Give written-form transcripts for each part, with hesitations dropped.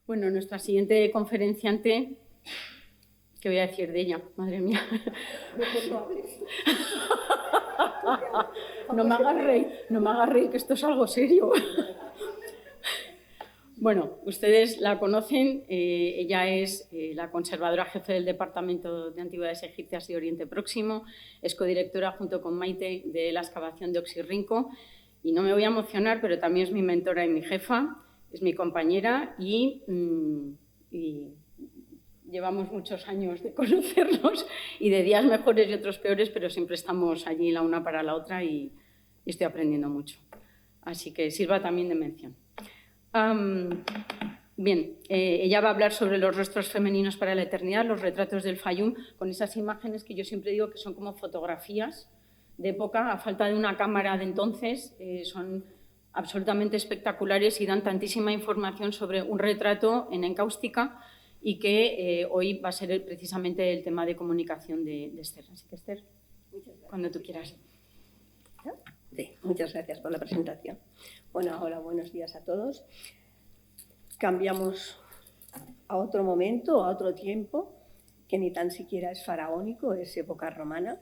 Bueno, nuestra siguiente conferenciante, ¿qué voy a decir de ella? Madre mía. No me hagas reír, que esto es algo serio. Bueno, ustedes la conocen, ella es la conservadora jefe del Departamento de Antigüedades Egipcias y Oriente Próximo, es codirectora junto con Maite de la excavación de Oxirrinco, y no me voy a emocionar, pero también es mi mentora y mi jefa, es mi compañera y llevamos muchos años de conocernos y de días mejores y otros peores, pero siempre estamos allí la una para la otra y estoy aprendiendo mucho. Así que sirva también de mención. Bien, ella va a hablar sobre los rostros femeninos para la eternidad, los retratos del Fayum, con esas imágenes que yo siempre digo que son como fotografías de época, a falta de una cámara de entonces, son absolutamente espectaculares y dan tantísima información sobre un retrato en encáustica y que hoy va a ser precisamente el tema de comunicación de Esther. Así que, Esther, cuando tú quieras. Sí, muchas gracias por la presentación. Bueno, hola, buenos días a todos. Cambiamos a otro momento, a otro tiempo, que ni tan siquiera es faraónico, es época romana,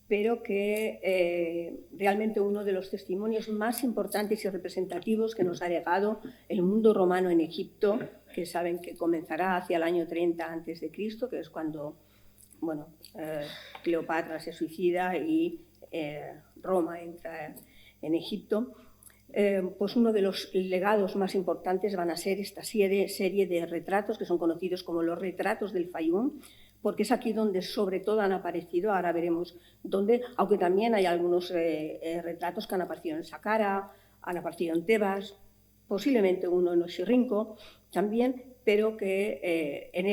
pero que realmente uno de los testimonios más importantes y representativos que nos ha dejado el mundo romano en Egipto, que saben que comenzará hacia el año 30 a.C., que es cuando Cleopatra se suicida y Roma entra en Egipto. Pues uno de los legados más importantes van a ser esta serie de retratos que son conocidos como los retratos del Fayum, porque es aquí donde sobre todo han aparecido, ahora veremos dónde, aunque también hay algunos retratos que han aparecido en Saqqara, han aparecido en Tebas, posiblemente uno en Oxirrinco también, pero que en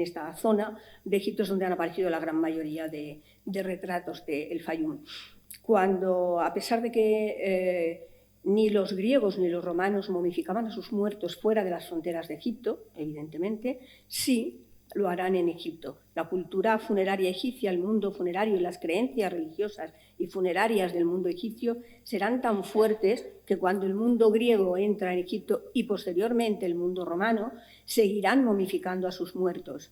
esta zona de Egipto es donde han aparecido la gran mayoría de retratos del Fayum. Cuando, a pesar de que ni los griegos ni los romanos momificaban a sus muertos fuera de las fronteras de Egipto, evidentemente, sí lo harán en Egipto. La cultura funeraria egipcia, el mundo funerario y las creencias religiosas y funerarias del mundo egipcio serán tan fuertes que cuando el mundo griego entra en Egipto y posteriormente el mundo romano, seguirán momificando a sus muertos.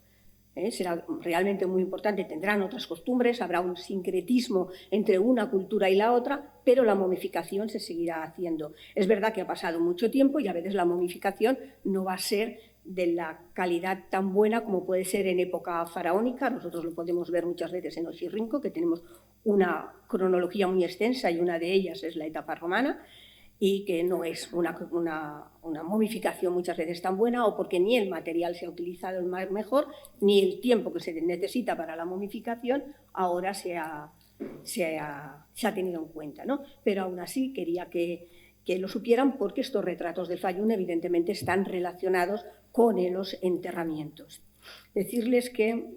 Será realmente muy importante, tendrán otras costumbres, habrá un sincretismo entre una cultura y la otra, pero la momificación se seguirá haciendo. Es verdad que ha pasado mucho tiempo y a veces la momificación no va a ser de la calidad tan buena como puede ser en época faraónica. Nosotros lo podemos ver muchas veces en Oxirrinco, que tenemos una cronología muy extensa y una de ellas es la etapa romana, y que no es una momificación muchas veces tan buena, o porque ni el material se ha utilizado el mejor, ni el tiempo que se necesita para la momificación ahora se ha tenido en cuenta, ¿no? Pero aún así quería que lo supieran, porque estos retratos del Fayum evidentemente están relacionados con los enterramientos. Decirles que,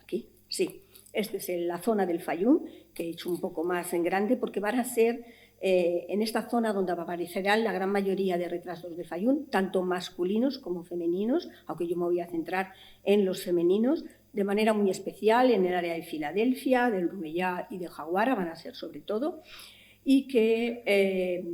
aquí, sí, esta es la zona del Fayum, que he hecho un poco más en grande, porque van a ser en esta zona donde aparecerán la gran mayoría de retratos de Fayum, tanto masculinos como femeninos, aunque yo me voy a centrar en los femeninos, de manera muy especial en el área de Filadelfia, del Rumeyá y de Jawara, van a ser sobre todo, y que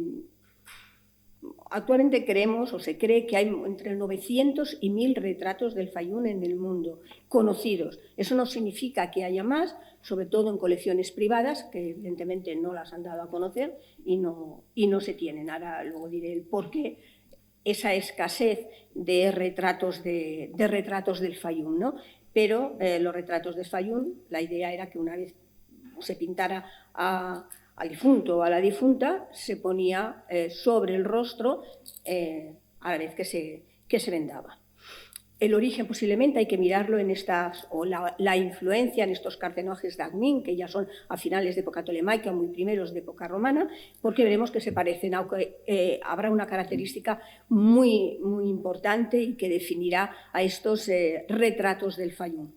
actualmente creemos o se cree que hay entre 900 y 1000 retratos del Fayum en el mundo, conocidos. Eso no significa que haya más, sobre todo en colecciones privadas, que evidentemente no las han dado a conocer y no se tienen. Ahora luego diré el por qué esa escasez de retratos del Fayum, ¿no? Pero los retratos del Fayum, la idea era que una vez se pintara al difunto o a la difunta, se ponía sobre el rostro a la vez que se vendaba. El origen posiblemente hay que mirarlo en la influencia en estos cartenojes de Agmin, que ya son a finales de época tolemaica, muy primeros de época romana, porque veremos que se parecen, aunque habrá una característica muy, muy importante y que definirá a estos retratos del Fayum.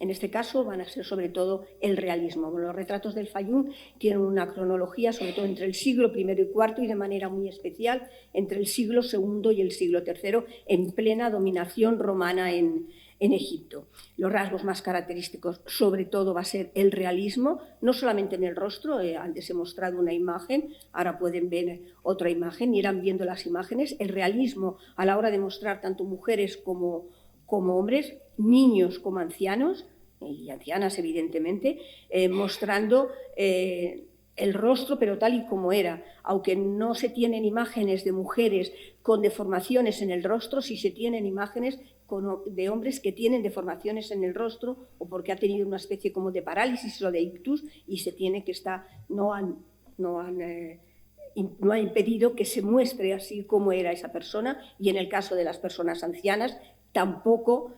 En este caso van a ser sobre todo el realismo. Bueno, los retratos del Fayum tienen una cronología, sobre todo entre el siglo I y IV y de manera muy especial entre el siglo II y el siglo III, en plena dominación romana en Egipto. Los rasgos más característicos, sobre todo, va a ser el realismo, no solamente en el rostro. Antes he mostrado una imagen, ahora pueden ver otra imagen, irán viendo las imágenes. El realismo a la hora de mostrar tanto mujeres como hombres, niños como ancianos, y ancianas evidentemente, mostrando el rostro pero tal y como era. Aunque no se tienen imágenes de mujeres con deformaciones en el rostro, sí se tienen imágenes de hombres que tienen deformaciones en el rostro o porque ha tenido una especie como de parálisis o de ictus y se tiene que no ha impedido que se muestre así como era esa persona, y en el caso de las personas ancianas tampoco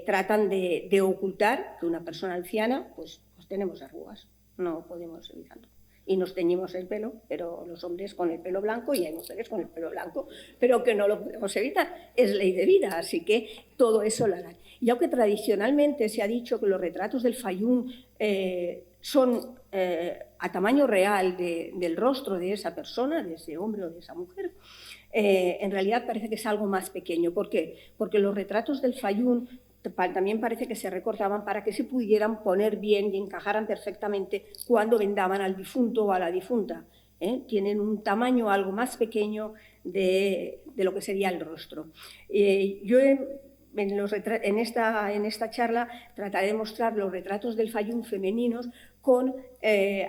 tratan de ocultar que una persona anciana pues tenemos arrugas, no podemos evitarlo. Y nos teñimos el pelo, pero los hombres con el pelo blanco y hay mujeres con el pelo blanco, pero que no lo podemos evitar, es ley de vida, así que todo eso lo harán. Y aunque tradicionalmente se ha dicho que los retratos del Fayum son a tamaño real del rostro de esa persona, de ese hombre o de esa mujer, en realidad parece que es algo más pequeño. ¿Por qué? Porque los retratos del Fayum también parece que se recortaban para que se pudieran poner bien y encajaran perfectamente cuando vendaban al difunto o a la difunta. Tienen un tamaño algo más pequeño de lo que sería el rostro. Yo en esta charla trataré de mostrar los retratos del Fayum femeninos con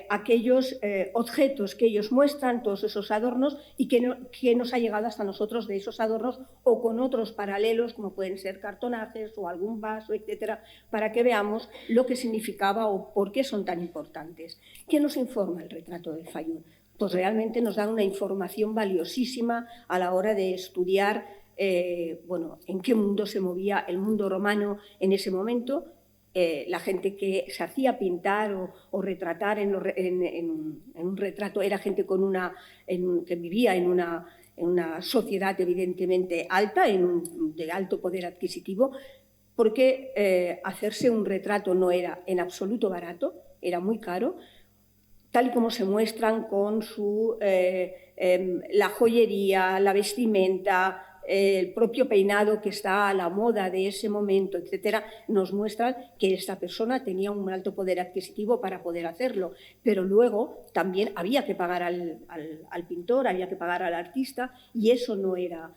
aquellos objetos que ellos muestran, todos esos adornos, y que nos ha llegado hasta nosotros de esos adornos, o con otros paralelos, como pueden ser cartonajes o algún vaso, etcétera, para que veamos lo que significaba o por qué son tan importantes. ¿Qué nos informa el retrato del Fayum? Pues realmente nos da una información valiosísima a la hora de estudiar en qué mundo se movía el mundo romano en ese momento. La gente que se hacía pintar o retratar en un retrato era gente que vivía en una sociedad evidentemente alta, de alto poder adquisitivo, porque hacerse un retrato no era en absoluto barato, era muy caro, tal y como se muestran con la joyería, la vestimenta, el propio peinado que está a la moda de ese momento, etcétera, nos muestran que esta persona tenía un alto poder adquisitivo para poder hacerlo. Pero luego también había que pagar al pintor, había que pagar al artista, y eso no era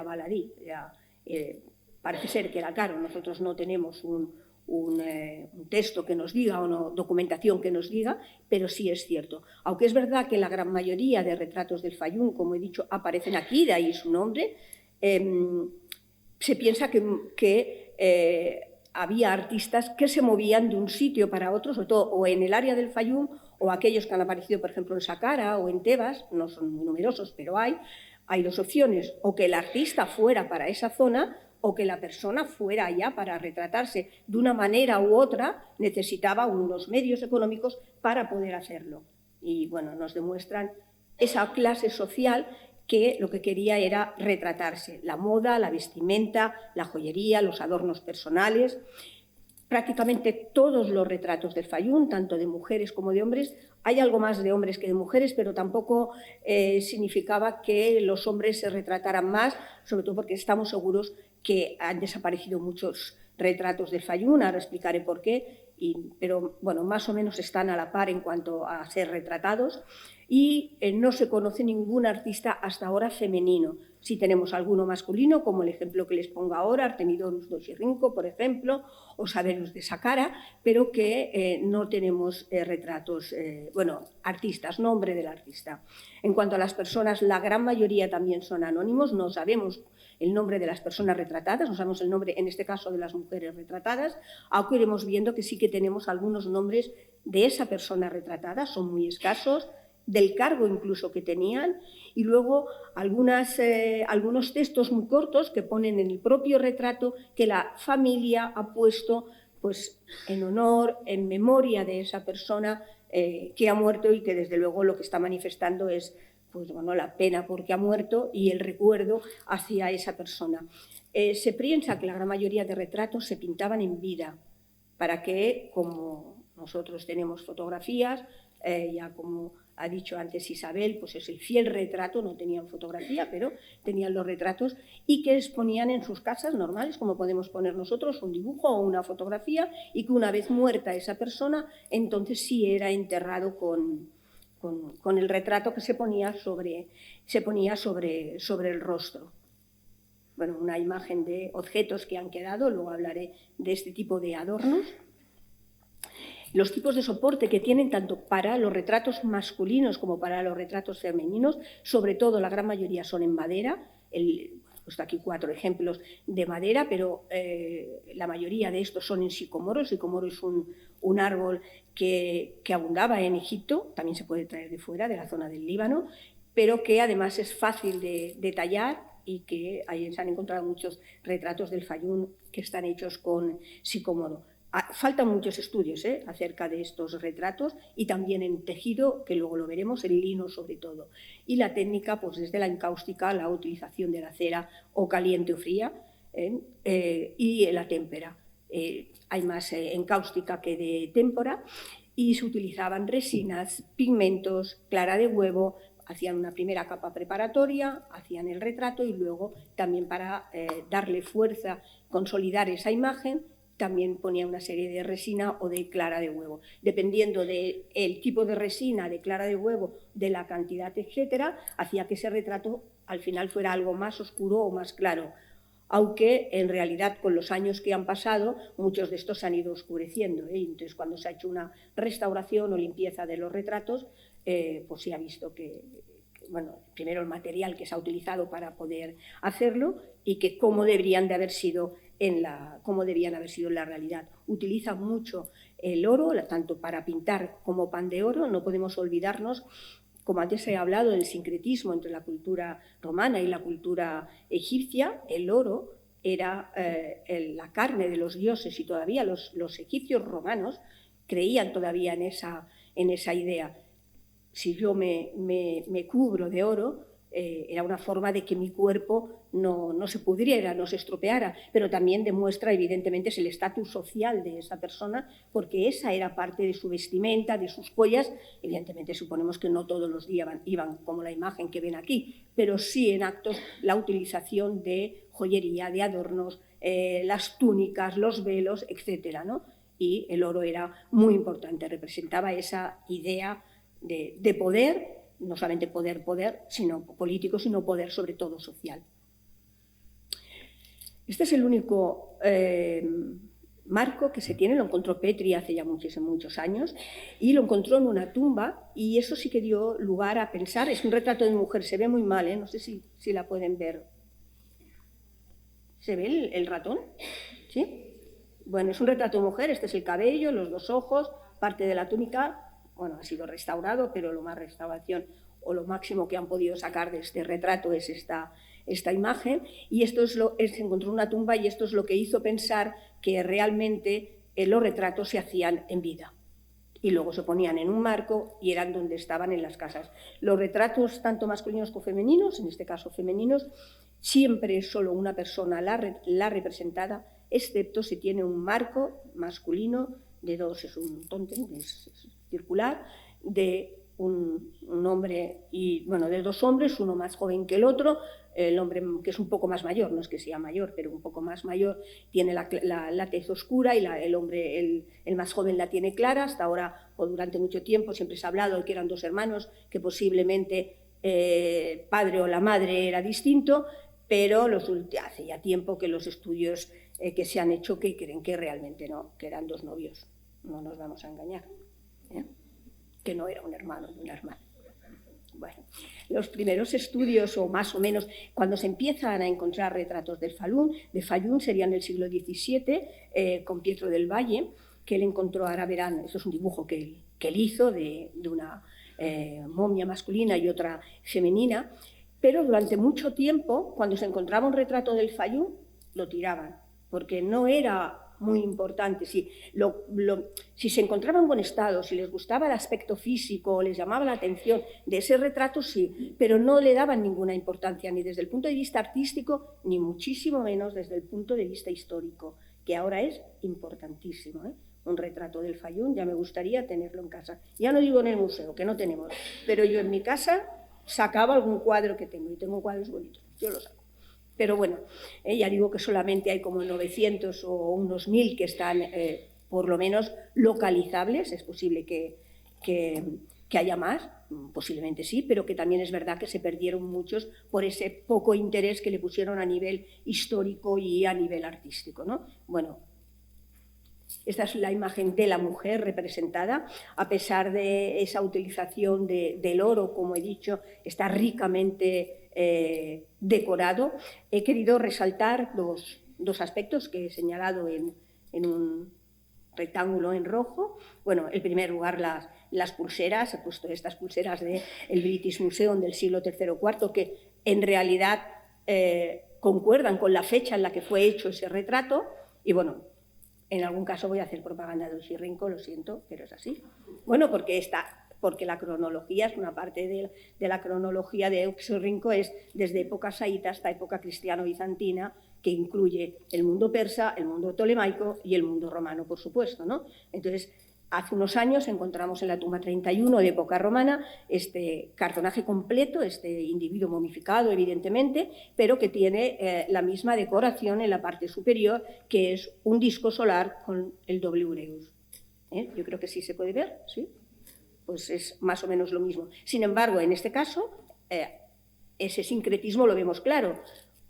baladí. Parece ser que era caro. Nosotros no tenemos un texto que nos diga o no, documentación que nos diga, pero sí es cierto. Aunque es verdad que la gran mayoría de retratos del Fayum, como he dicho, aparecen aquí, de ahí su nombre, se piensa que había artistas que se movían de un sitio para otro, sobre todo o en el área del Fayum, o aquellos que han aparecido, por ejemplo, en Saqqara o en Tebas, no son muy numerosos, pero hay dos opciones: o que el artista fuera para esa zona, o que la persona fuera allá para retratarse. De una manera u otra necesitaba unos medios económicos para poder hacerlo. Y bueno, nos demuestran esa clase social que lo que quería era retratarse. La moda, la vestimenta, la joyería, los adornos personales. Prácticamente todos los retratos del Fayum, tanto de mujeres como de hombres, hay algo más de hombres que de mujeres, pero tampoco significaba que los hombres se retrataran más, sobre todo porque estamos seguros que han desaparecido muchos retratos del Fayum, ahora explicaré por qué, pero bueno, más o menos están a la par en cuanto a ser retratados, y no se conoce ningún artista hasta ahora femenino. Sí tenemos alguno masculino, como el ejemplo que les pongo ahora, Artemidorus de Oxirrinco, por ejemplo, o Saberus de Saqqara, pero que no tenemos retratos, artistas, nombre del artista. En cuanto a las personas, la gran mayoría también son anónimos, no sabemos el nombre de las personas retratadas, no sabemos el nombre, en este caso, de las mujeres retratadas, aunque iremos viendo que sí que tenemos algunos nombres de esa persona retratada, son muy escasos, del cargo incluso que tenían, y luego algunos textos muy cortos que ponen en el propio retrato que la familia ha puesto pues, en honor, en memoria de esa persona que ha muerto, y que desde luego lo que está manifestando es la pena porque ha muerto y el recuerdo hacia esa persona. Se piensa que la gran mayoría de retratos se pintaban en vida, para que, como nosotros tenemos fotografías, ya como ha dicho antes Isabel, pues es el fiel retrato, no tenían fotografía, pero tenían los retratos y que exponían en sus casas normales, como podemos poner nosotros, un dibujo o una fotografía, y que una vez muerta esa persona, entonces sí era enterrado con el retrato que se ponía sobre el rostro. Bueno, una imagen de objetos que han quedado, luego hablaré de este tipo de adornos. Los tipos de soporte que tienen tanto para los retratos masculinos como para los retratos femeninos, sobre todo la gran mayoría son en madera. He puesto aquí 4 ejemplos de madera, pero la mayoría de estos son en sicomoro. El sicomoro es un árbol que abundaba en Egipto, también se puede traer de fuera, de la zona del Líbano, pero que además es fácil de tallar, y que ahí se han encontrado muchos retratos del Fayum que están hechos con sicomoro. Faltan muchos estudios acerca de estos retratos, y también en tejido, que luego lo veremos, en lino sobre todo. Y la técnica, pues desde la encáustica, la utilización de la cera o caliente o fría, y la témpera. Hay más encáustica que de témpera, y se utilizaban resinas, pigmentos, clara de huevo. Hacían una primera capa preparatoria, hacían el retrato, y luego también para darle fuerza, consolidar esa imagen, también ponía una serie de resina o de clara de huevo. Dependiendo del tipo de resina, de clara de huevo, de la cantidad, etcétera, hacía que ese retrato al final fuera algo más oscuro o más claro. Aunque en realidad con los años que han pasado, muchos de estos se han ido oscureciendo. Entonces, cuando se ha hecho una restauración o limpieza de los retratos, pues se ha visto que, bueno, primero el material que se ha utilizado para poder hacerlo, y que cómo deberían haber sido en la realidad. Utilizan mucho el oro, tanto para pintar como pan de oro. No podemos olvidarnos, como antes he hablado, del sincretismo entre la cultura romana y la cultura egipcia. El oro era la carne de los dioses, y todavía los egipcios romanos creían todavía en esa idea. Si yo me cubro de oro, era una forma de que mi cuerpo no se pudriera, no se estropeara, pero también demuestra, evidentemente, el estatus social de esa persona, porque esa era parte de su vestimenta, de sus joyas. Evidentemente, suponemos que no todos los días iban como la imagen que ven aquí, pero sí en actos la utilización de joyería, de adornos, las túnicas, los velos, etcétera, ¿no? Y el oro era muy importante, representaba esa idea de poder, no solamente poder sino político, sino poder sobre todo social. Este es el único marco que se tiene, lo encontró Petri hace ya muchos años, y lo encontró en una tumba, y eso sí que dio lugar a pensar. Es un retrato de mujer, se ve muy mal, no sé si la pueden ver. ¿Se ve el ratón? ¿Sí? Bueno, es un retrato de mujer, este es el cabello, los 2 ojos, parte de la túnica. Bueno, ha sido restaurado, pero lo más restauración o lo máximo que han podido sacar de este retrato es esta imagen. Y esto se encontró en una tumba, y esto es lo que hizo pensar que realmente los retratos se hacían en vida. Y luego se ponían en un marco y eran donde estaban en las casas. Los retratos, tanto masculinos como femeninos, en este caso femeninos, siempre es solo una persona la representada, excepto si tiene un marco masculino de 2, es un tótem, es circular, de un hombre y, bueno, de 2 hombres, uno más joven que el otro. El hombre, que es un poco más mayor, no es que sea mayor, pero un poco más mayor, tiene la tez oscura, y el hombre, el más joven, la tiene clara. Hasta ahora, o durante mucho tiempo, siempre se ha hablado de que eran 2 hermanos, que posiblemente el padre o la madre era distinto, pero hace ya tiempo que los estudios que se han hecho que creen que realmente no, que eran 2 novios. No nos vamos a engañar, que no era un hermano y una hermana. Bueno, los primeros estudios, o más o menos, cuando se empiezan a encontrar retratos de Fayum serían del siglo XVII, con Pietro del Valle, que él encontró, ahora verán, eso es un dibujo que él hizo de una momia masculina y otra femenina, pero durante mucho tiempo, cuando se encontraba un retrato del Fayum, lo tiraban, porque no era muy importante. Si se encontraba en buen estado, si les gustaba el aspecto físico, les llamaba la atención de ese retrato, sí, pero no le daban ninguna importancia ni desde el punto de vista artístico, ni muchísimo menos desde el punto de vista histórico, que ahora es importantísimo, ¿eh? Un retrato del Fayum, ya me gustaría tenerlo en casa. Ya no digo en el museo, que no tenemos, pero yo en mi casa sacaba algún cuadro que tengo, y tengo cuadros bonitos, yo los saco. Pero bueno, ya digo que solamente hay como 900 o unos 1000 que están por lo menos localizables. Es posible que haya más, posiblemente sí, pero que también es verdad que se perdieron muchos por ese poco interés que le pusieron a nivel histórico y a nivel artístico, ¿no? Bueno, esta es la imagen de la mujer representada. A pesar de esa utilización del oro, como he dicho, está ricamente decorado. He querido resaltar dos aspectos que he señalado en un rectángulo en rojo. Bueno, en primer lugar, las pulseras. He puesto estas pulseras del British Museum del siglo III o IV, que en realidad concuerdan con la fecha en la que fue hecho ese retrato. Y bueno, en algún caso voy a hacer propaganda de Euskirrinco, lo siento, pero es así. Bueno, porque la cronología es una parte de la cronología de Euskirrinco, es desde época saíta hasta época cristiano-bizantina, que incluye el mundo persa, el mundo tolemaico y el mundo romano, por supuesto, ¿no? Entonces, hace unos años encontramos en la tumba 31 de época romana este cartonaje completo, este individuo momificado, evidentemente, pero que tiene la misma decoración en la parte superior, que es un disco solar con el doble ureus. Yo creo que sí se puede ver, ¿sí? Pues es más o menos lo mismo. Sin embargo, en este caso, ese sincretismo lo vemos claro.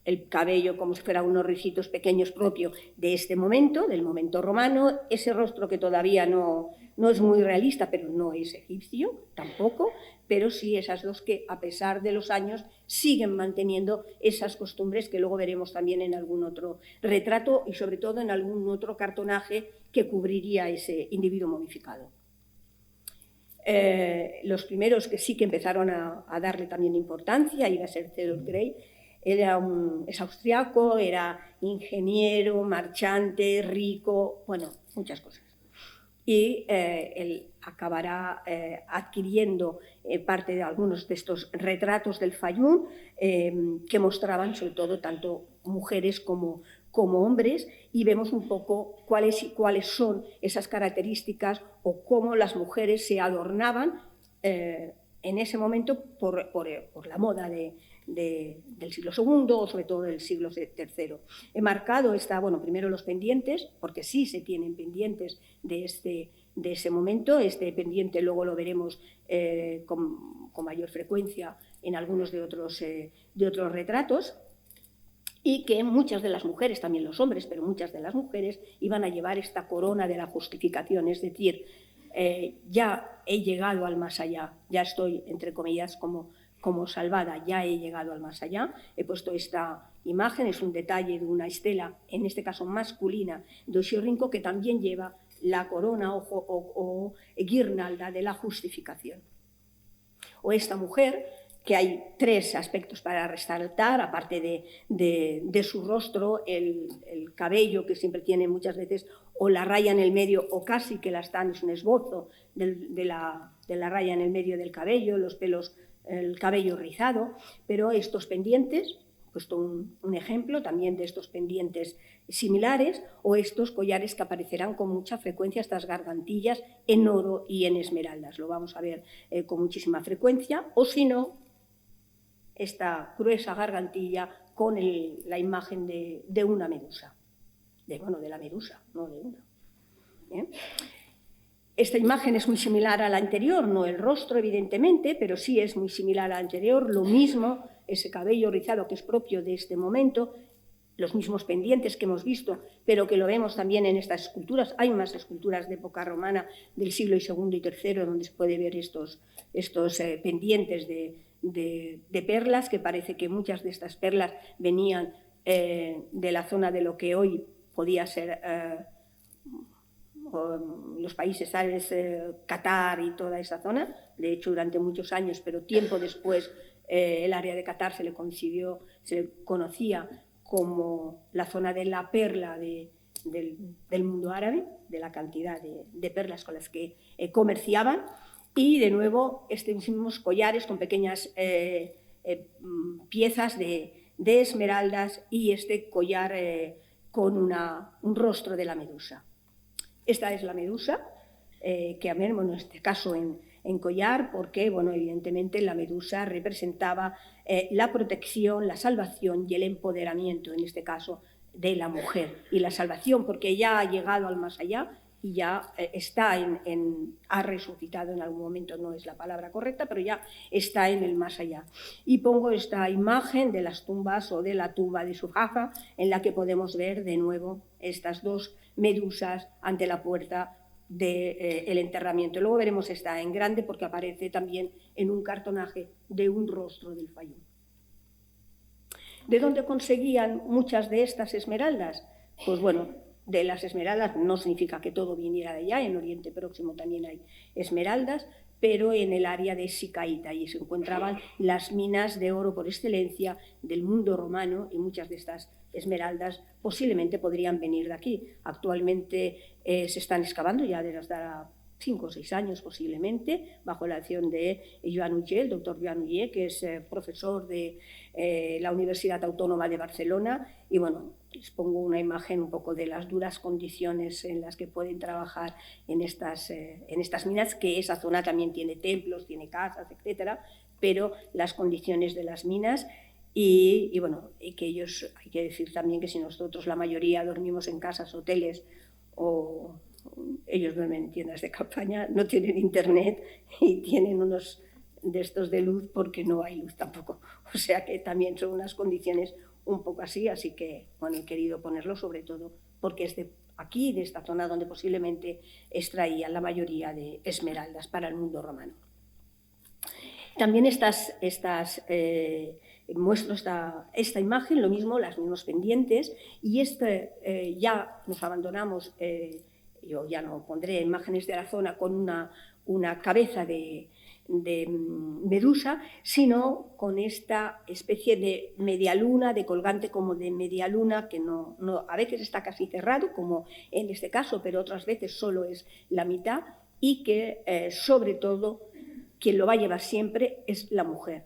El cabello como si fuera unos ricitos pequeños propio de este momento, del momento romano, ese rostro que todavía no es muy realista, pero no es egipcio tampoco, pero sí esas dos que a pesar de los años siguen manteniendo esas costumbres que luego veremos también en algún otro retrato y sobre todo en algún otro cartonaje que cubriría ese individuo momificado. Los primeros que sí que empezaron a darle también importancia iba a ser Theodor Grey. Es austriaco, era ingeniero, marchante, rico, bueno, muchas cosas. Y él acabará adquiriendo parte de algunos de estos retratos del Fayum que mostraban sobre todo tanto mujeres como hombres, y vemos un poco cuáles son esas características o cómo las mujeres se adornaban en ese momento por la moda del siglo II o sobre todo del siglo III. He marcado primero los pendientes, porque sí se tienen pendientes de ese momento. Este pendiente luego lo veremos con mayor frecuencia en algunos de otros retratos, y que muchas de las mujeres, también los hombres, pero muchas de las mujeres iban a llevar esta corona de la justificación, es decir, ya he llegado al más allá, ya estoy, entre comillas, como salvada, ya he llegado al más allá. He puesto esta imagen, es un detalle de una estela, en este caso masculina, de Euskirrinco, que también lleva la corona o guirnalda de la justificación. O esta mujer, que hay tres aspectos para resaltar, aparte de su rostro, el cabello, que siempre tiene muchas veces o la raya en el medio o casi que la están, es un esbozo de la raya en el medio del cabello, los pelos, el cabello rizado, pero estos pendientes, he puesto un ejemplo también de estos pendientes similares, o estos collares que aparecerán con mucha frecuencia, estas gargantillas en oro y en esmeraldas, lo vamos a ver con muchísima frecuencia, o si no, esta gruesa gargantilla con la imagen de una medusa, de la medusa, no de una. ¿Bien? Esta imagen es muy similar a la anterior, no el rostro evidentemente, pero sí es muy similar a la anterior, lo mismo, ese cabello rizado que es propio de este momento, los mismos pendientes que hemos visto, pero que lo vemos también en estas esculturas. Hay más esculturas de época romana del siglo II y III donde se puede ver estos pendientes de perlas, que parece que muchas de estas perlas venían de la zona de lo que hoy podía ser los países árabes, Qatar y toda esa zona. De hecho, durante muchos años, pero tiempo después, el área de Qatar se le conocía como la zona de la perla de del mundo árabe, de la cantidad de perlas con las que comerciaban, y de nuevo estos mismos collares con pequeñas piezas de esmeraldas y este collar con un rostro de la medusa. Esta es la medusa, que vemos en este caso en collar, porque bueno, evidentemente la medusa representaba la protección, la salvación y el empoderamiento, en este caso, de la mujer. Y la salvación, porque ya ha llegado al más allá y ya ha resucitado en algún momento, no es la palabra correcta, pero ya está en el más allá. Y pongo esta imagen de las tumbas o de la tumba de Sujaja, en la que podemos ver de nuevo estas dos medusas ante la puerta del enterramiento. Luego veremos esta en grande porque aparece también en un cartonaje de un rostro del Fayum. ¿De dónde conseguían muchas de estas esmeraldas? Pues bueno, de las esmeraldas no significa que todo viniera de allá, en Oriente Próximo también hay esmeraldas, pero en el área de Sicaita, y se encontraban las minas de oro por excelencia del mundo romano, y muchas de estas esmeraldas posiblemente podrían venir de aquí. Actualmente se están excavando ya desde hasta 5 o 6 años posiblemente, bajo la acción de Joan Uller, el doctor Joan Uller, que es profesor de la Universidad Autónoma de Barcelona, y bueno, les pongo una imagen un poco de las duras condiciones en las que pueden trabajar en estas minas, que esa zona también tiene templos, tiene casas, etcétera, pero las condiciones de las minas y bueno, y que ellos, hay que decir también que si nosotros la mayoría dormimos en casas, hoteles, o ellos duermen en tiendas de campaña, no tienen internet y tienen unos de estos de luz porque no hay luz tampoco. O sea que también son unas condiciones un poco así que bueno, he querido ponerlo sobre todo porque es de aquí, de esta zona donde posiblemente extraían la mayoría de esmeraldas para el mundo romano. También muestro esta imagen, lo mismo, las mismos pendientes, y ya nos abandonamos, yo ya no pondré imágenes de la zona con una cabeza de medusa, sino con esta especie de media luna, de colgante como de media luna, que no, a veces está casi cerrado, como en este caso, pero otras veces solo es la mitad, y que sobre todo quien lo va a llevar siempre es la mujer,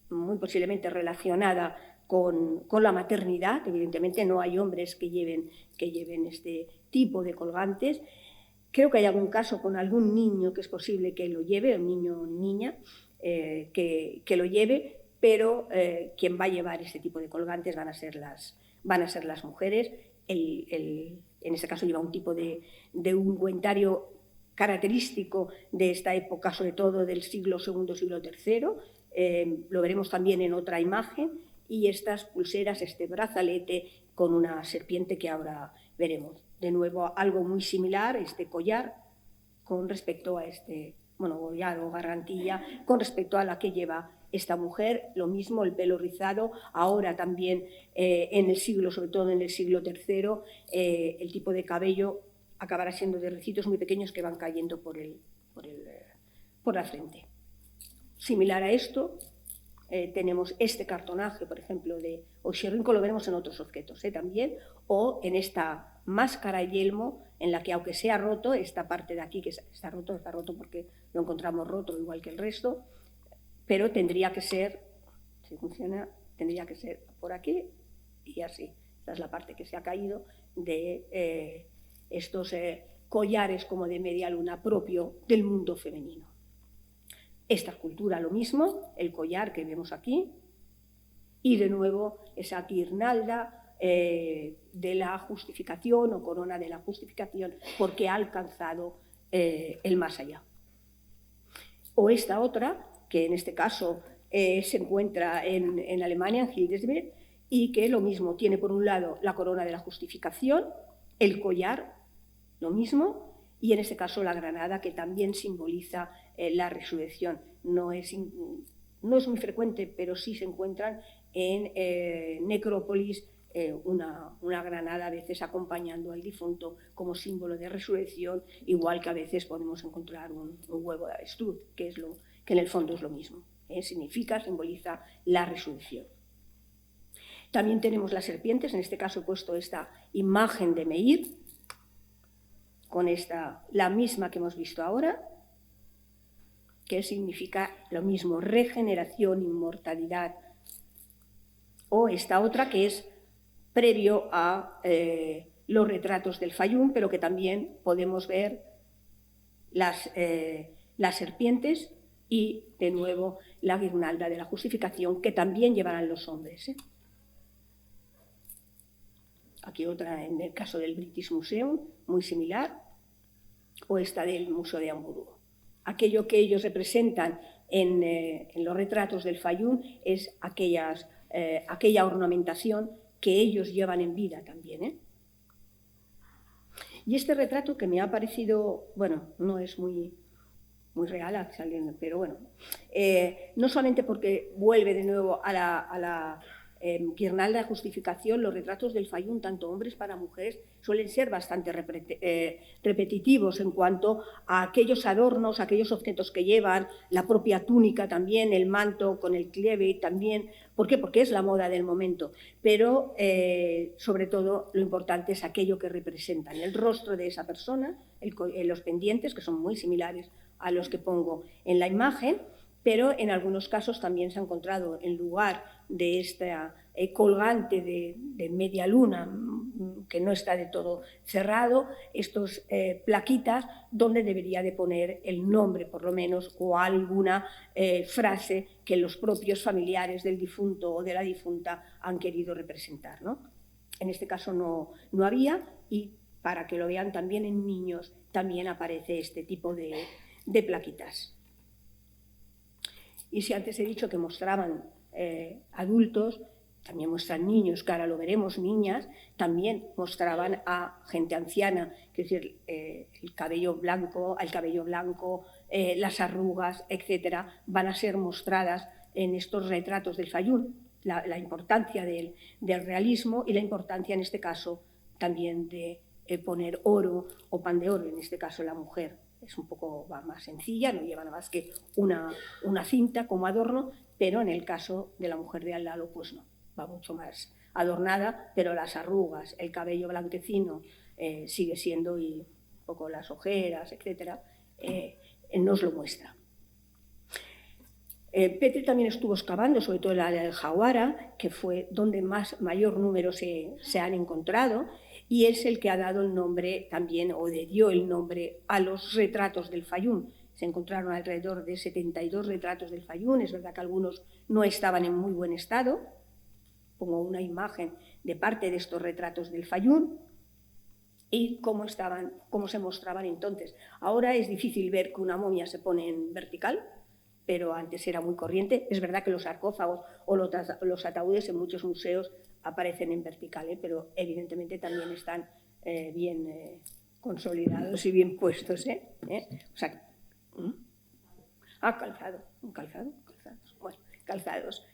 muy posiblemente relacionada con la maternidad. Evidentemente no hay hombres que lleven este tipo de colgantes. Creo que hay algún caso con algún niño que es posible que lo lleve, un niño o niña que lo lleve, pero quien va a llevar este tipo de colgantes van a ser las mujeres. En este caso lleva un tipo de ungüentario característico de esta época, sobre todo del siglo II, siglo III. Lo veremos también en otra imagen, y estas pulseras, este brazalete con una serpiente que ahora veremos. De nuevo, algo muy similar, este collar, con respecto a collar o gargantilla, con respecto a la que lleva esta mujer. Lo mismo, el pelo rizado, ahora también sobre todo en el siglo III, el tipo de cabello acabará siendo de ricitos muy pequeños que van cayendo por la frente. Similar a esto, tenemos este cartonaje, por ejemplo, de Oxirrinco, lo veremos en otros objetos también, o en esta máscara y yelmo, en la que, aunque sea roto, esta parte de aquí, que está roto porque lo encontramos roto igual que el resto, pero tendría que ser, si funciona, tendría que ser por aquí y así. Esta es la parte que se ha caído de estos collares como de media luna propio del mundo femenino. Esta escultura lo mismo, el collar que vemos aquí, y de nuevo esa guirnalda de la justificación o corona de la justificación, porque ha alcanzado el más allá. O esta otra, que en este caso se encuentra en Alemania, en Hildesberg, y que lo mismo tiene por un lado la corona de la justificación, el collar, lo mismo, y en este caso la granada, que también simboliza la resurrección. No es muy frecuente, pero sí se encuentran en necrópolis una granada, a veces acompañando al difunto como símbolo de resurrección, igual que a veces podemos encontrar un huevo de avestruz, que en el fondo es lo mismo. Simboliza la resurrección. También tenemos las serpientes, en este caso he puesto esta imagen de Meir, con esta, la misma que hemos visto ahora, que significa lo mismo, regeneración, inmortalidad, o esta otra que es previo a los retratos del Fayum, pero que también podemos ver las serpientes y, de nuevo, la guirnalda de la justificación, que también llevarán los hombres. Aquí otra en el caso del British Museum, muy similar, o esta del Museo de Hamburgo. Aquello que ellos representan en los retratos del Fayum es aquella ornamentación que ellos llevan en vida también. Y este retrato que me ha parecido, bueno, no es muy real, pero bueno, no solamente porque vuelve de nuevo a la guirnalda de justificación, los retratos del Fayum, tanto hombres para mujeres, suelen ser bastante repetitivos en cuanto a aquellos adornos, aquellos objetos que llevan, la propia túnica también, el manto con el clieve también. ¿Por qué? Porque es la moda del momento, pero sobre todo lo importante es aquello que representan, el rostro de esa persona, los pendientes, que son muy similares a los que pongo en la imagen, pero en algunos casos también se ha encontrado en lugar de esta colgante de media luna, que no está de todo cerrado, estos plaquitas donde debería de poner el nombre, por lo menos, o alguna frase que los propios familiares del difunto o de la difunta han querido representar, ¿no? En este caso no había, y para que lo vean también en niños, también aparece este tipo de plaquitas. Y si antes he dicho que mostraban adultos, también muestran niños, que ahora lo veremos, niñas, también mostraban a gente anciana, es decir, el cabello blanco, las arrugas, etcétera, van a ser mostradas en estos retratos del Fayum, la importancia del realismo y la importancia, en este caso, también de poner oro o pan de oro, en este caso la mujer. Es un poco más sencilla, no lleva nada más que una cinta como adorno, pero en el caso de la mujer de al lado, pues no, va mucho más adornada, pero las arrugas, el cabello blanquecino sigue siendo, y un poco las ojeras, etcétera, nos lo muestra. Petri también estuvo excavando, sobre todo en la área del Jawara, que fue donde mayor número se han encontrado, y es el que ha dado el nombre también, o le dio el nombre a los retratos del Fayum. Se encontraron alrededor de 72 retratos del Fayum, es verdad que algunos no estaban en muy buen estado. Pongo una imagen de parte de estos retratos del Fayum y cómo se mostraban entonces. Ahora es difícil ver que una momia se pone en vertical, pero antes era muy corriente. Es verdad que los sarcófagos o los ataúdes en muchos museos aparecen en vertical, pero evidentemente también están bien consolidados y bien puestos. O sea, calzados,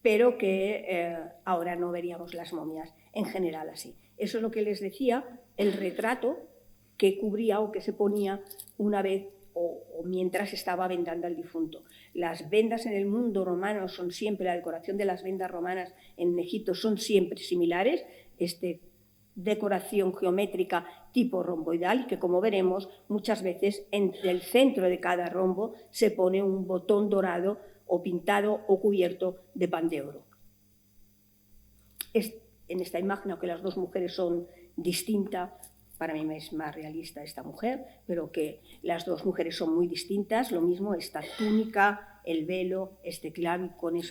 pero que ahora no veríamos las momias en general así. Eso es lo que les decía, el retrato que cubría o que se ponía una vez o mientras estaba vendando al difunto. Las vendas en el mundo romano son siempre, la decoración de las vendas romanas en Egipto son siempre similares, decoración geométrica tipo romboidal, y que, como veremos, muchas veces en el centro de cada rombo se pone un botón dorado o pintado o cubierto de pan de oro. En esta imagen, aunque las dos mujeres son distintas, para mí es más realista esta mujer, pero que las dos mujeres son muy distintas. Lo mismo esta túnica, el velo, este clavi con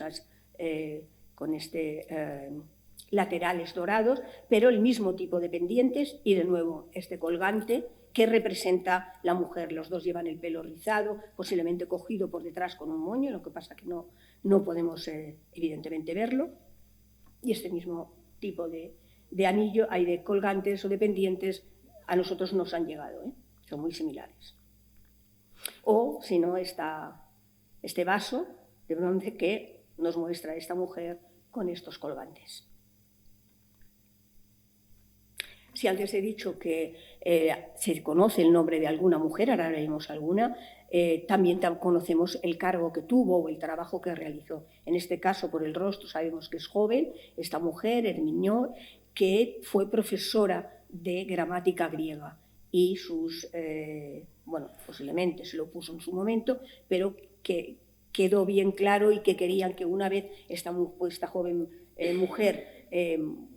laterales dorados, pero el mismo tipo de pendientes, y de nuevo este colgante que representa la mujer. Los dos llevan el pelo rizado, posiblemente cogido por detrás con un moño, lo que pasa que no podemos evidentemente verlo. Y este mismo tipo de anillo, hay de colgantes o de pendientes, a nosotros nos han llegado, son muy similares. O, si no, este vaso de bronce que nos muestra esta mujer con estos colgantes. Si antes he dicho que se conoce el nombre de alguna mujer, ahora veremos alguna, también conocemos el cargo que tuvo o el trabajo que realizó. En este caso, por el rostro, sabemos que es joven, esta mujer, Hermiñó, que fue profesora de gramática griega y sus, bueno, posiblemente se lo puso en su momento, pero que quedó bien claro y que querían que una vez esta joven mujer,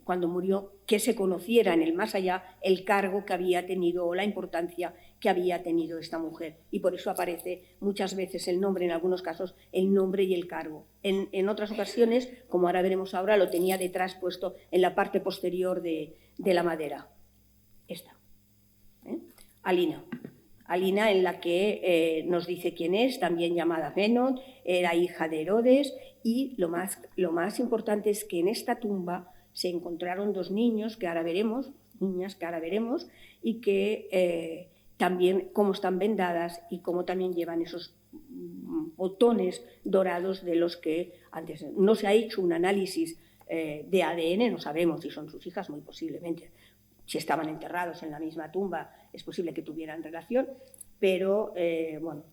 cuando murió, que se conociera en el más allá el cargo que había tenido o la importancia que había tenido esta mujer. Y por eso aparece muchas veces el nombre, en algunos casos, el nombre y el cargo. En otras ocasiones, como ahora veremos ahora, lo tenía detrás puesto en la parte posterior de la madera. Esta. Alina. Alina, en la que nos dice quién es, también llamada Menon, era hija de Herodes, y lo más importante es que en esta tumba se encontraron dos niños, que ahora veremos, niñas que ahora veremos, y que también cómo están vendadas y cómo también llevan esos botones dorados de los que antes no se ha hecho un análisis de ADN, no sabemos si son sus hijas, muy posiblemente. Si estaban enterrados en la misma tumba, es posible que tuvieran relación, pero bueno,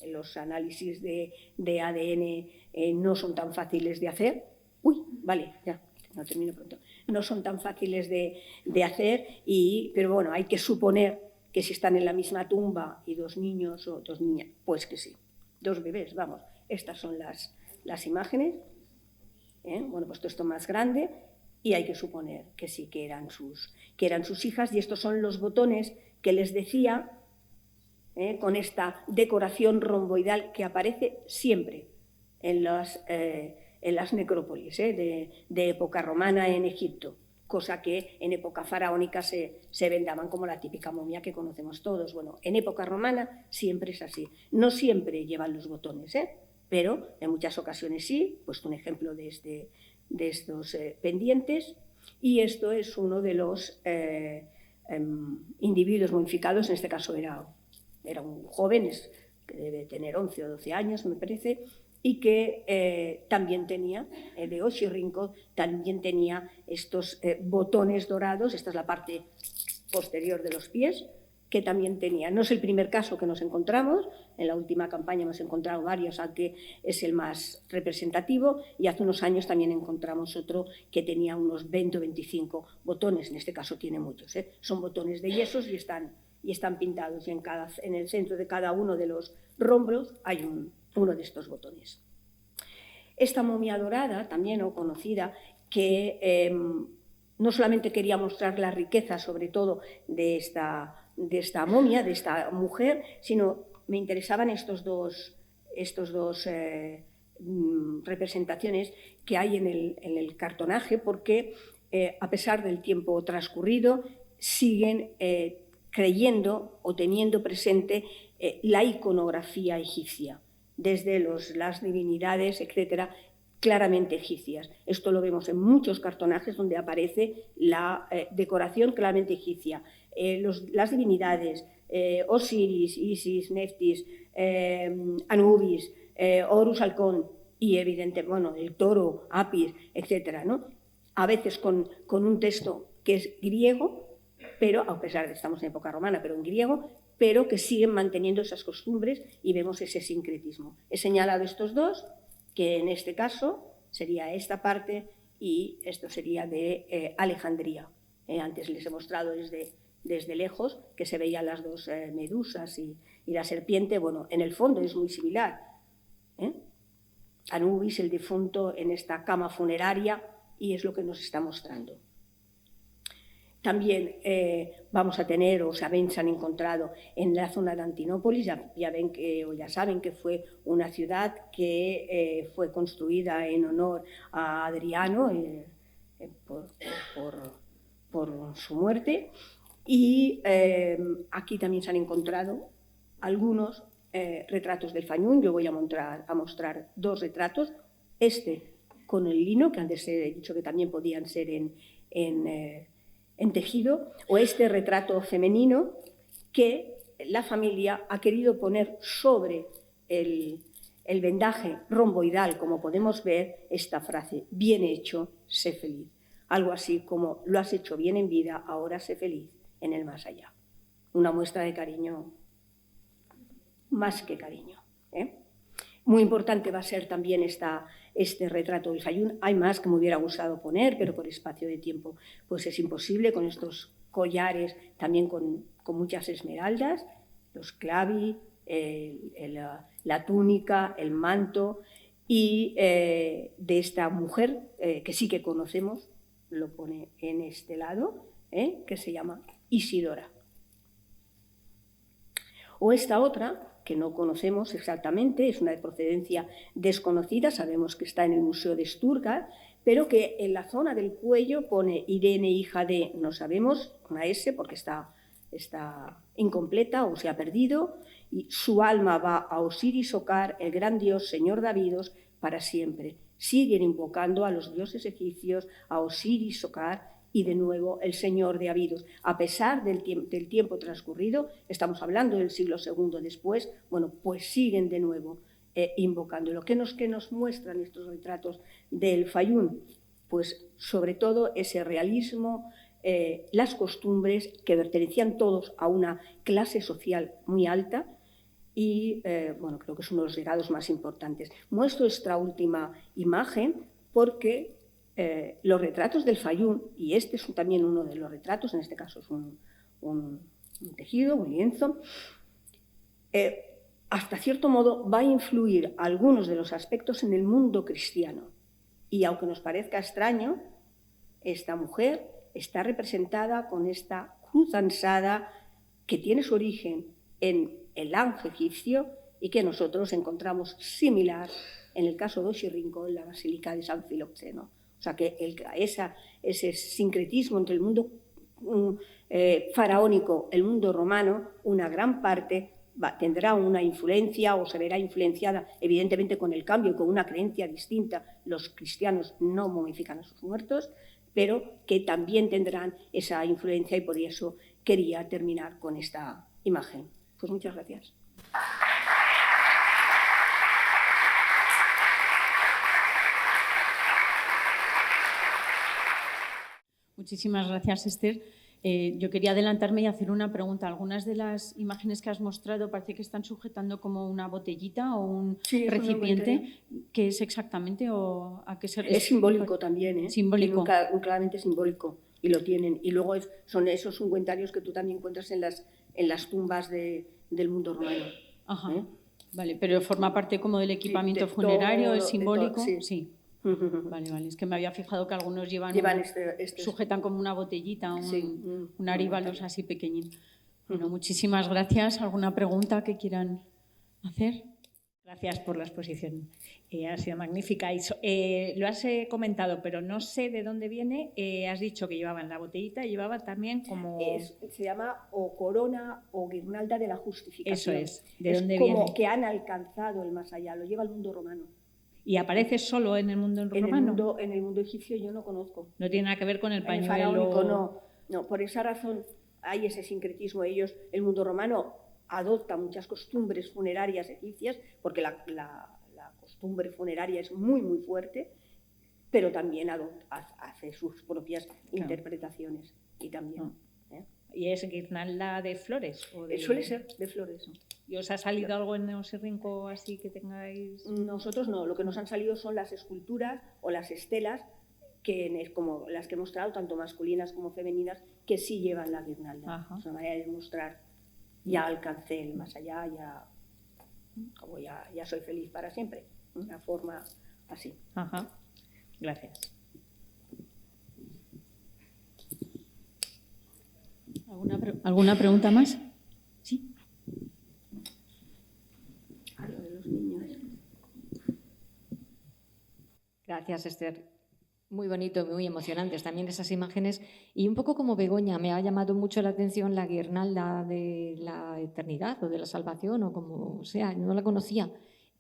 los análisis de ADN no son tan fáciles de hacer. Uy, vale, ya, no termino pronto. No son tan fáciles de hacer, pero bueno, hay que suponer que si están en la misma tumba y dos niños o dos niñas, pues que sí, dos bebés, vamos. Estas son las imágenes. Bueno, pues esto más grande. Y hay que suponer que sí, que eran sus hijas. Y estos son los botones que les decía, con esta decoración romboidal que aparece siempre en las necrópolis de época romana en Egipto, cosa que en época faraónica se vendaban como la típica momia que conocemos todos. Bueno, en época romana siempre es así. No siempre llevan los botones, pero en muchas ocasiones sí. He puesto un ejemplo de estos pendientes, y esto es uno de los individuos momificados. En este caso era un joven, que debe tener 11 o 12 años, me parece, y que también tenía, de Oxirrinco, también tenía estos botones dorados. Esta es la parte posterior de los pies, que también tenía. No es el primer caso que nos encontramos, en la última campaña hemos encontrado varios, aunque es el más representativo, y hace unos años también encontramos otro que tenía unos 20 o 25 botones, en este caso tiene muchos, son botones de yesos y están pintados, y en el centro de cada uno de los rombos hay uno de estos botones. Esta momia dorada, también o conocida, que no solamente quería mostrar la riqueza, sobre todo, de esta momia, de esta mujer, sino me interesaban estos dos representaciones que hay en el cartonaje, porque a pesar del tiempo transcurrido siguen creyendo o teniendo presente la iconografía egipcia, desde las divinidades, etcétera, claramente egipcias. Esto lo vemos en muchos cartonajes donde aparece la decoración claramente egipcia. Las divinidades, Osiris, Isis, Neftis, Anubis, Horus Halcón y, evidentemente, bueno, el toro, Apis, etcétera, ¿no? A veces con un texto que es griego, pero a pesar de que estamos en época romana, pero en griego, pero que siguen manteniendo esas costumbres, y vemos ese sincretismo. He señalado estos dos, que en este caso sería esta parte, y esto sería de Alejandría. Antes les he mostrado desde lejos que se veían las dos medusas y la serpiente. Bueno, en el fondo es muy similar. Anubis, el difunto, en esta cama funeraria, y es lo que nos está mostrando. También vamos a tener, o se han encontrado en la zona de Antinópolis, ya saben que fue una ciudad que fue construida en honor a Adriano por su muerte, y aquí también se han encontrado algunos retratos del Fayum. Yo voy a mostrar dos retratos, este con el lino, que antes he dicho que también podían ser en tejido, o este retrato femenino que la familia ha querido poner sobre el vendaje romboidal, como podemos ver, esta frase: bien hecho, sé feliz. Algo así como: lo has hecho bien en vida, ahora sé feliz en el más allá. Una muestra de cariño, más que cariño. Muy importante va a ser también este retrato del Fayum. Hay más que me hubiera gustado poner, pero por espacio de tiempo pues es imposible con estos collares también con muchas esmeraldas, los clavi, la túnica, el manto, y de esta mujer que sí que conocemos, lo pone en este lado, que se llama Isidora. O esta otra, que no conocemos exactamente, es una de procedencia desconocida, sabemos que está en el Museo de Stuttgart, pero que en la zona del cuello pone Irene, hija de, no sabemos, una S porque está incompleta o se ha perdido, y su alma va a Osiris Ocar, el gran dios señor de Abidos, para siempre. Siguen invocando a los dioses egipcios, a Osiris Ocar y de nuevo el señor de Abidos. A pesar del tiempo transcurrido, estamos hablando del siglo II después, bueno, pues siguen de nuevo invocando. ¿Qué nos muestran estos retratos del Fayum? Pues sobre todo ese realismo, las costumbres que pertenecían todos a una clase social muy alta y, bueno, creo que es uno de los legados más importantes. Muestro esta última imagen porque los retratos del Fayum, y este es también uno de los retratos, en este caso es un tejido, un lienzo, hasta cierto modo va a influir algunos de los aspectos en el mundo cristiano. Y aunque nos parezca extraño, esta mujer está representada con esta cruz ansada que tiene su origen en el ángel egipcio y que nosotros encontramos similar en el caso de Oxirrinco en la Basílica de San Filoxeno. O sea que ese sincretismo entre el mundo faraónico, el mundo romano, una gran parte tendrá una influencia o se verá influenciada evidentemente con el cambio y con una creencia distinta. Los cristianos no momifican a sus muertos, pero que también tendrán esa influencia y por eso quería terminar con esta imagen. Pues muchas gracias. Muchísimas gracias, Esther. Yo quería adelantarme y hacer una pregunta. Algunas de las imágenes que has mostrado parece que están sujetando como una botellita o un recipiente. ¿Qué es exactamente o a qué se refiere? Es simbólico también, ¿eh? Simbólico. Claramente simbólico, y lo tienen. Y luego son esos ungüentarios que tú también encuentras en las tumbas del mundo romano. Ajá. Vale, pero forma parte como del equipamiento funerario, ¿es simbólico? Sí. Vale, es que me había fijado que algunos sujetan como una botellita, un aríbalos así pequeñín. Bueno, muchísimas gracias. ¿Alguna pregunta que quieran hacer? Gracias por la exposición. Ha sido magnífica. Lo has comentado, pero no sé de dónde viene. Has dicho que llevaban la botellita y llevaba también como... se llama o corona o guirnalda de la justificación. Eso es. ¿De dónde viene? Como que han alcanzado el más allá. Lo lleva el mundo romano. ¿Y aparece solo en el mundo romano? En el mundo egipcio yo no conozco. No tiene nada que ver con el pañuelo. En el faraónico no. Por esa razón hay ese sincretismo. El mundo romano adopta muchas costumbres funerarias egipcias, porque la costumbre funeraria es muy, muy fuerte, pero también hace sus propias interpretaciones. Y también... ¿Y es guirnalda de flores? Suele ser de flores. ¿Y os ha salido algo en Oxirrinco así que tengáis...? Nosotros no, lo que nos han salido son las esculturas o las estelas, como las que he mostrado, tanto masculinas como femeninas, que sí llevan la guirnalda. Es una manera de mostrar, ya alcancé el más allá, ya soy feliz para siempre. Una forma así. Gracias. ¿Alguna pregunta más? Sí. A lo de los niños. Gracias, Esther. Muy bonito, muy emocionantes también esas imágenes. Y un poco como Begoña, me ha llamado mucho la atención la guirnalda de la eternidad o de la salvación o como sea, no la conocía.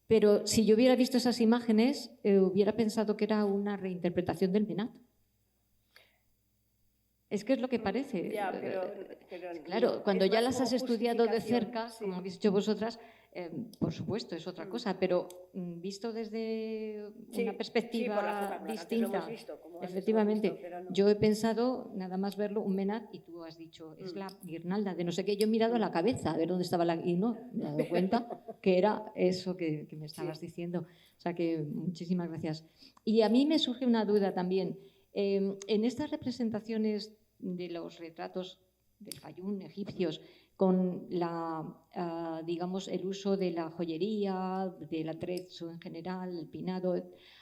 Pero si yo hubiera visto esas imágenes, hubiera pensado que era una reinterpretación del Menat. Es que es lo que parece. Ya, pero claro, cuando ya las has estudiado de cerca, como habéis hecho vosotras, por supuesto, es otra cosa, pero visto desde una perspectiva distinta, efectivamente, yo he pensado, nada más verlo, un Menat, y tú has dicho, es la guirnalda de no sé qué, yo he mirado a la cabeza a ver dónde estaba y no, me he dado cuenta que era eso que me estabas diciendo. O sea que muchísimas gracias. Y a mí me surge una duda también. En estas representaciones de los retratos del Fayum egipcios con digamos, el uso de la joyería, del atrezzo en general, el pinado,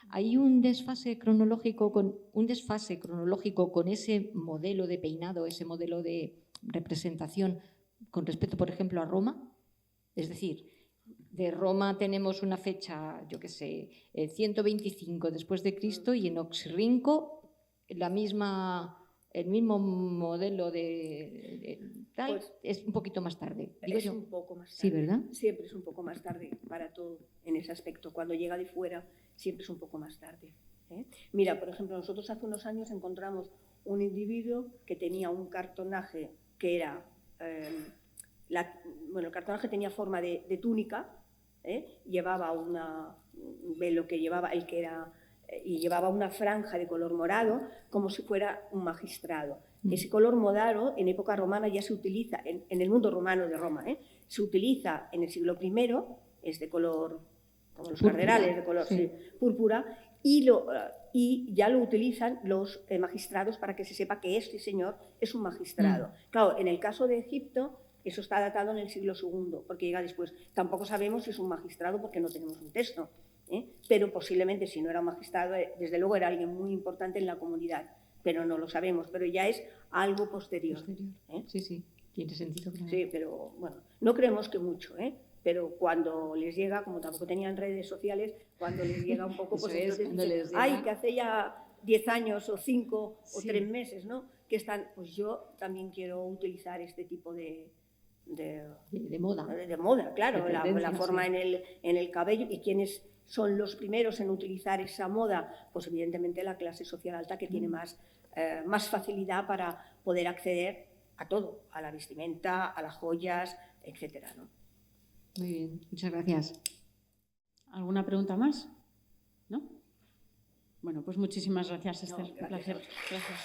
hay un desfase cronológico con ese modelo de peinado, ese modelo de representación con respecto, por ejemplo, a Roma. Es decir, de Roma tenemos una fecha, yo qué sé, 125 después de Cristo, y en Oxirrinco el mismo modelo de tal, pues, es un poquito más tarde. Es un poco más tarde. Sí, ¿verdad? Siempre es un poco más tarde para todo en ese aspecto. Cuando llega de fuera, siempre es un poco más tarde. Mira, por ejemplo, nosotros hace unos años encontramos un individuo que tenía un cartonaje que era... el cartonaje tenía forma de túnica, llevaba un velo que llevaba el que era... y llevaba una franja de color morado como si fuera un magistrado. Ese color morado en época romana ya se utiliza, en el mundo romano de Roma, se utiliza en el siglo I, es de color, como los cardenales, de color púrpura, y ya lo utilizan los magistrados para que se sepa que este señor es un magistrado. Claro, en el caso de Egipto, eso está datado en el siglo II, porque llega después. Tampoco sabemos si es un magistrado porque no tenemos un texto. Pero posiblemente, si no era un magistrado, desde luego era alguien muy importante en la comunidad, pero no lo sabemos, pero ya es algo posterior. Sí, tiene sentido. Claro. Sí, pero bueno, no creemos que mucho, pero cuando les llega, como tampoco tenían redes sociales, cuando les llega un poco, pues entonces dicen, ay, que hace ya 10 años o 5 o 3 meses, ¿no? Que están, pues yo también quiero utilizar este tipo de moda. De moda, claro, la forma en el cabello. ¿Y quiénes son los primeros en utilizar esa moda? Pues evidentemente la clase social alta, que tiene más facilidad para poder acceder a todo, a la vestimenta, a las joyas, etcétera, ¿no? Muy bien, muchas gracias. ¿Alguna pregunta más? ¿No? Bueno, pues muchísimas gracias, Esther. No, gracias. Un placer. Gracias.